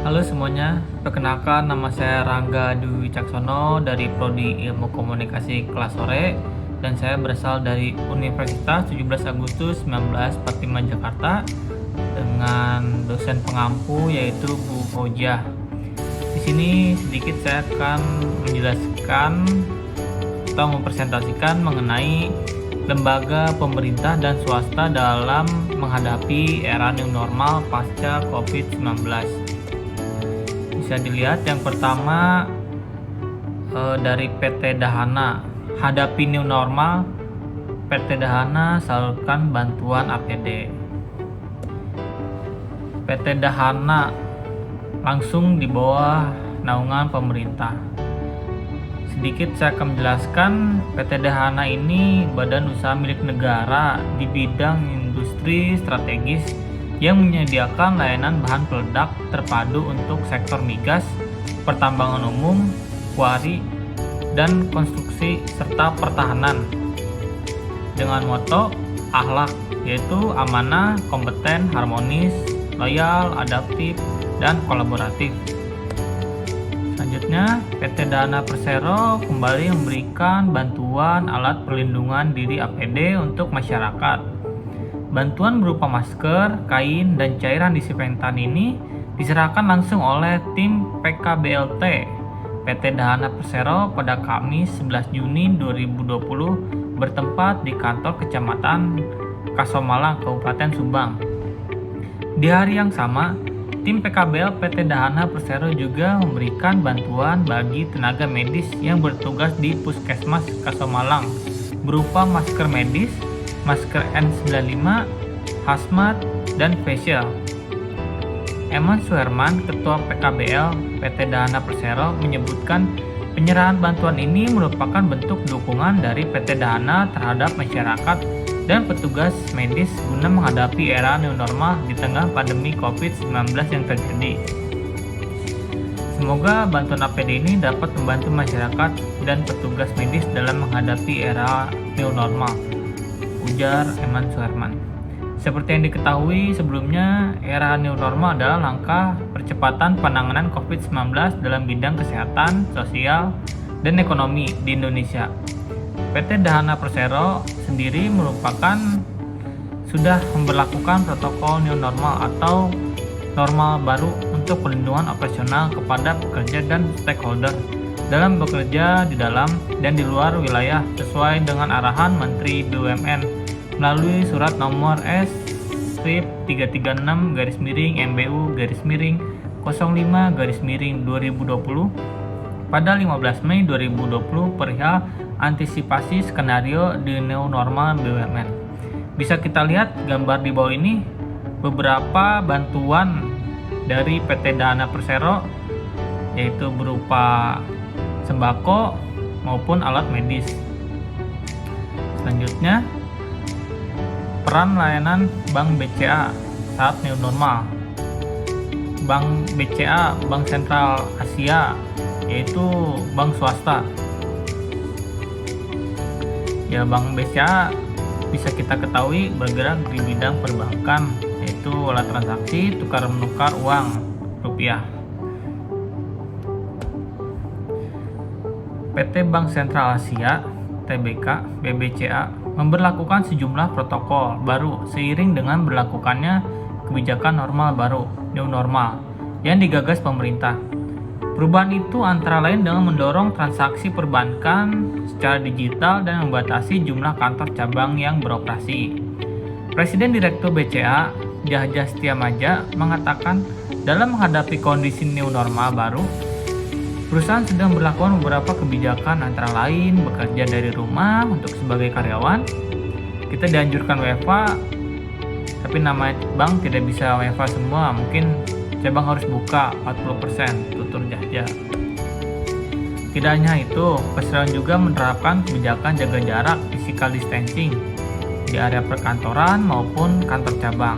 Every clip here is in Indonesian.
Halo semuanya, perkenalkan nama saya Rangga Dwi Wicaksono dari Prodi Ilmu Komunikasi kelas sore dan saya berasal dari Universitas 17 Agustus 1945 Jakarta dengan dosen pengampu yaitu Bu Fauzia. Di sini sedikit saya akan menjelaskan atau mempresentasikan mengenai lembaga pemerintah dan swasta dalam menghadapi era new normal pasca COVID-19. Bisa dilihat yang pertama dari PT Dahana. Hadapi new normal, PT Dahana salurkan bantuan APD. PT Dahana langsung di bawah naungan pemerintah. Sedikit saya akan menjelaskan, PT Dahana ini badan usaha milik negara di bidang industri strategis yang menyediakan layanan bahan peledak terpadu untuk sektor migas, pertambangan umum, kuari, dan konstruksi serta pertahanan dengan moto akhlak, yaitu amanah, kompeten, harmonis, loyal, adaptif, dan kolaboratif. Selanjutnya, PT Dana Persero kembali memberikan bantuan alat perlindungan diri APD untuk masyarakat. Bantuan berupa masker, kain, dan cairan disinfektan ini diserahkan langsung oleh tim PKBLT PT Dana Persero pada Kamis 11 Juni 2020 bertempat di kantor Kecamatan Kasomalang, Kabupaten Subang. Di hari yang sama, tim PKBL PT Dahana Persero juga memberikan bantuan bagi tenaga medis yang bertugas di Puskesmas Kasomalang berupa masker medis, masker N95, hazmat, dan facial. Eman Suherman, Ketua PKBL PT Dahana Persero menyebutkan penyerahan bantuan ini merupakan bentuk dukungan dari PT Dahana terhadap masyarakat dan petugas medis guna menghadapi era new normal di tengah pandemi COVID-19 yang terjadi. Semoga bantuan APD ini dapat membantu masyarakat dan petugas medis dalam menghadapi era new normal, ujar Eman Suherman. Seperti yang diketahui sebelumnya, era new normal adalah langkah percepatan penanganan COVID-19 dalam bidang kesehatan, sosial, dan ekonomi di Indonesia. PT Dahana Persero sendiri merupakan sudah memberlakukan protokol new normal atau normal baru untuk perlindungan operasional kepada pekerja dan stakeholder dalam bekerja di dalam dan di luar wilayah sesuai dengan arahan Menteri BUMN melalui surat nomor S-336-MBU-05-2020 pada 15 Mei 2020 perihal antisipasi skenario di new normal BUMN. Bisa kita lihat gambar di bawah ini beberapa bantuan dari PT Dahana Persero, yaitu berupa sembako maupun alat medis. Selanjutnya, peran layanan Bank BCA saat new normal. Bank BCA, Bank Sentral Asia, yaitu bank swasta. Ya, Bank BCA bisa kita ketahui bergerak di bidang perbankan, yaitu alat transaksi tukar menukar uang rupiah. PT Bank Sentral Asia (TBK) BBCA memberlakukan sejumlah protokol baru seiring dengan berlakukannya kebijakan normal baru new normal yang digagas pemerintah. Perubahan itu antara lain dengan mendorong transaksi perbankan secara digital dan membatasi jumlah kantor cabang yang beroperasi. Presiden Direktur BCA, Jahja Setiamaja, mengatakan dalam menghadapi kondisi new normal baru, perusahaan sedang melakukan beberapa kebijakan antara lain bekerja dari rumah untuk sebagai karyawan. Kita dianjurkan WFH, tapi nama bank tidak bisa WFH semua, mungkin cabang harus buka 40%, tutur Jahja. Tidak hanya itu, perusahaan juga menerapkan kebijakan jaga jarak physical distancing di area perkantoran maupun kantor cabang.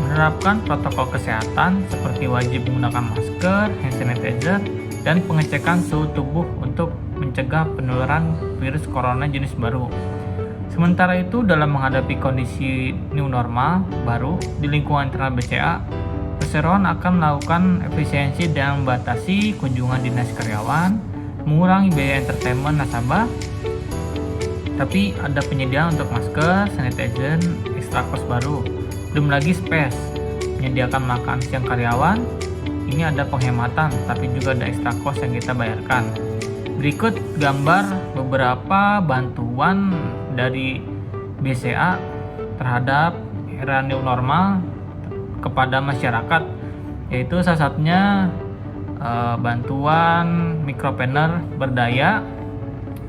Menerapkan protokol kesehatan seperti wajib menggunakan masker, hand sanitizer, dan pengecekan suhu tubuh untuk mencegah penularan virus corona jenis baru. Sementara itu, dalam menghadapi kondisi new normal baru di lingkungan internal BCA, perseroan akan melakukan efisiensi dan membatasi kunjungan dinas karyawan, mengurangi biaya entertainment nasabah, tapi ada penyediaan untuk masker, sanitizer, extra cost baru. Belum lagi space, menyediakan makan siang karyawan, ini ada penghematan, tapi juga ada extra cost yang kita bayarkan. Berikut gambar beberapa bantuan dari BCA terhadap era new normal kepada masyarakat, yaitu salah satunya bantuan micropreneur berdaya,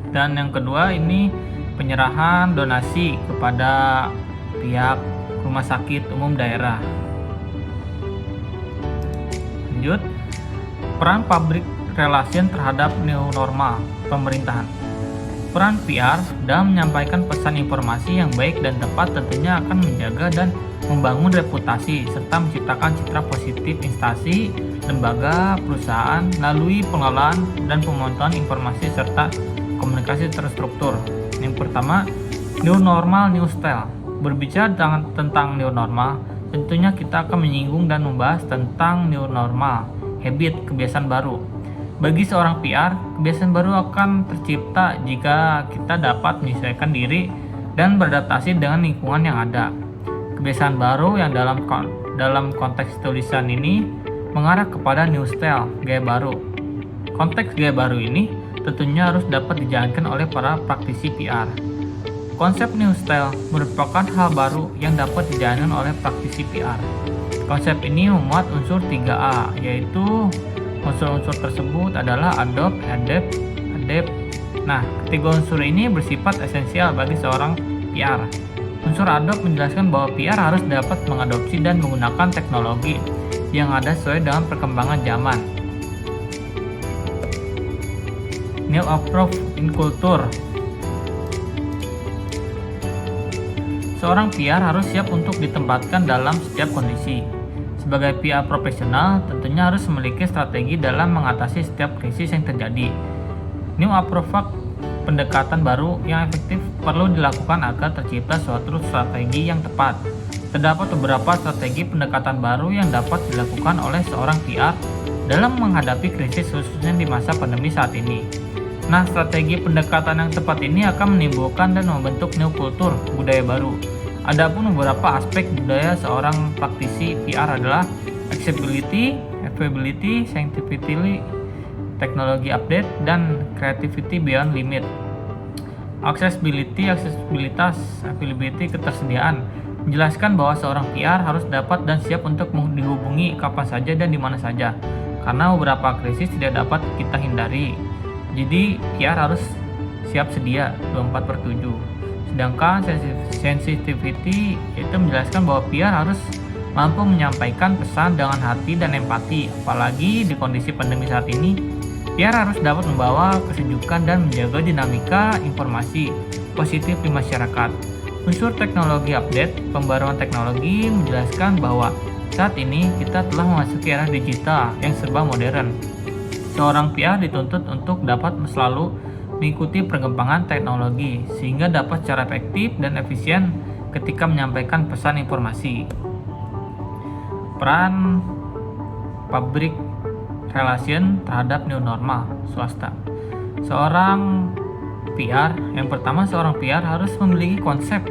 dan yang kedua ini penyerahan donasi kepada pihak rumah sakit umum daerah. Lanjut, peran public relation terhadap new normal pemerintahan. Peran PR dalam menyampaikan pesan informasi yang baik dan tepat tentunya akan menjaga dan membangun reputasi serta menciptakan citra positif instansi, lembaga, perusahaan melalui pengelolaan dan pemantauan informasi serta komunikasi terstruktur. Yang pertama, new normal, new style. Berbicara tentang new normal, tentunya kita akan menyinggung dan membahas tentang new normal, habit, kebiasaan baru. Bagi seorang PR, kebiasaan baru akan tercipta jika kita dapat menyesuaikan diri dan beradaptasi dengan lingkungan yang ada. Kebiasaan baru yang dalam konteks tulisan ini mengarah kepada new style, gaya baru. Konteks gaya baru ini tentunya harus dapat dijalankan oleh para praktisi PR. Konsep new style merupakan hal baru yang dapat dijalankan oleh praktisi PR. Konsep ini memuat unsur 3A, yaitu unsur-unsur tersebut adalah adopt, adapt, adapt. Nah, ketiga unsur ini bersifat esensial bagi seorang PR. Unsur adopt menjelaskan bahwa PR harus dapat mengadopsi dan menggunakan teknologi yang ada sesuai dengan perkembangan zaman. New approach in culture. Seorang PR harus siap untuk ditempatkan dalam setiap kondisi. Sebagai PR profesional, tentunya harus memiliki strategi dalam mengatasi setiap krisis yang terjadi. New approach, pendekatan baru yang efektif perlu dilakukan agar tercipta suatu strategi yang tepat. Terdapat beberapa strategi pendekatan baru yang dapat dilakukan oleh seorang PR dalam menghadapi krisis, khususnya di masa pandemi saat ini. Nah, strategi pendekatan yang tepat ini akan menimbulkan dan membentuk new culture, budaya baru. Adapun beberapa aspek budaya seorang praktisi PR adalah accessibility, availability, scientificity, teknologi update, dan creativity beyond limit. Aksesibilitas, availability, ketersediaan menjelaskan bahwa seorang PR harus dapat dan siap untuk dihubungi kapan saja dan di mana saja, karena beberapa krisis tidak dapat kita hindari. Jadi PR harus siap sedia 24/7. Sedangkan sensitivity itu menjelaskan bahwa PR harus mampu menyampaikan pesan dengan hati dan empati. Apalagi di kondisi pandemi saat ini, PR harus dapat membawa kesejukan dan menjaga dinamika informasi positif di masyarakat. Unsur teknologi update, pembaruan teknologi menjelaskan bahwa saat ini kita telah memasuki era digital yang serba modern. Seorang PR dituntut untuk dapat selalu mengikuti perkembangan teknologi sehingga dapat secara efektif dan efisien ketika menyampaikan pesan informasi. Peran public relation terhadap new normal swasta. Seorang PR, yang pertama seorang PR harus memiliki konsep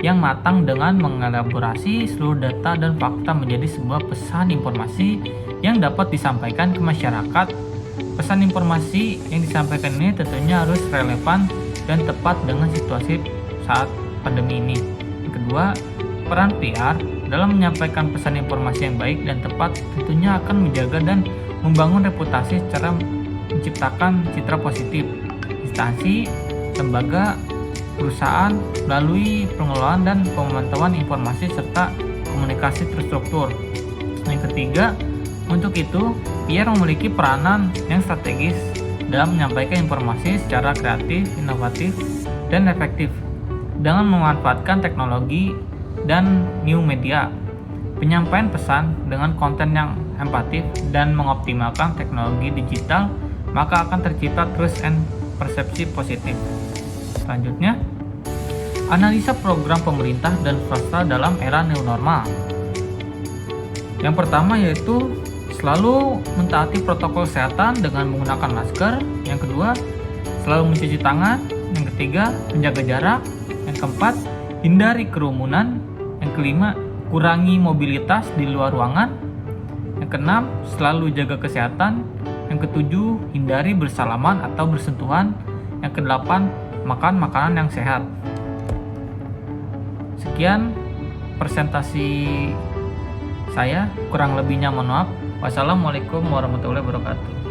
yang matang dengan mengelaborasi seluruh data dan fakta menjadi sebuah pesan informasi yang dapat disampaikan ke masyarakat. Pesan informasi yang disampaikan ini tentunya harus relevan dan tepat dengan situasi saat pandemi ini. Yang kedua, peran PR dalam menyampaikan pesan informasi yang baik dan tepat tentunya akan menjaga dan membangun reputasi secara menciptakan citra positif instansi, lembaga, perusahaan melalui pengelolaan dan pemantauan informasi serta komunikasi terstruktur. Yang ketiga, untuk itu, PR memiliki peranan yang strategis dalam menyampaikan informasi secara kreatif, inovatif, dan efektif dengan memanfaatkan teknologi dan new media. Penyampaian pesan dengan konten yang empatif dan mengoptimalkan teknologi digital, maka akan tercipta trust and persepsi positif. Selanjutnya, analisa program pemerintah dan swasta dalam era new normal. Yang pertama yaitu selalu mentaati protokol kesehatan dengan menggunakan masker. Yang kedua, selalu mencuci tangan. Yang ketiga, menjaga jarak. Yang keempat, hindari kerumunan. Yang kelima, kurangi mobilitas di luar ruangan. Yang keenam, selalu jaga kesehatan. Yang ketujuh, hindari bersalaman atau bersentuhan. Yang kedelapan, makan makanan yang sehat. Sekian presentasi saya, kurang lebihnya mohon maaf. Wassalamualaikum warahmatullahi wabarakatuh.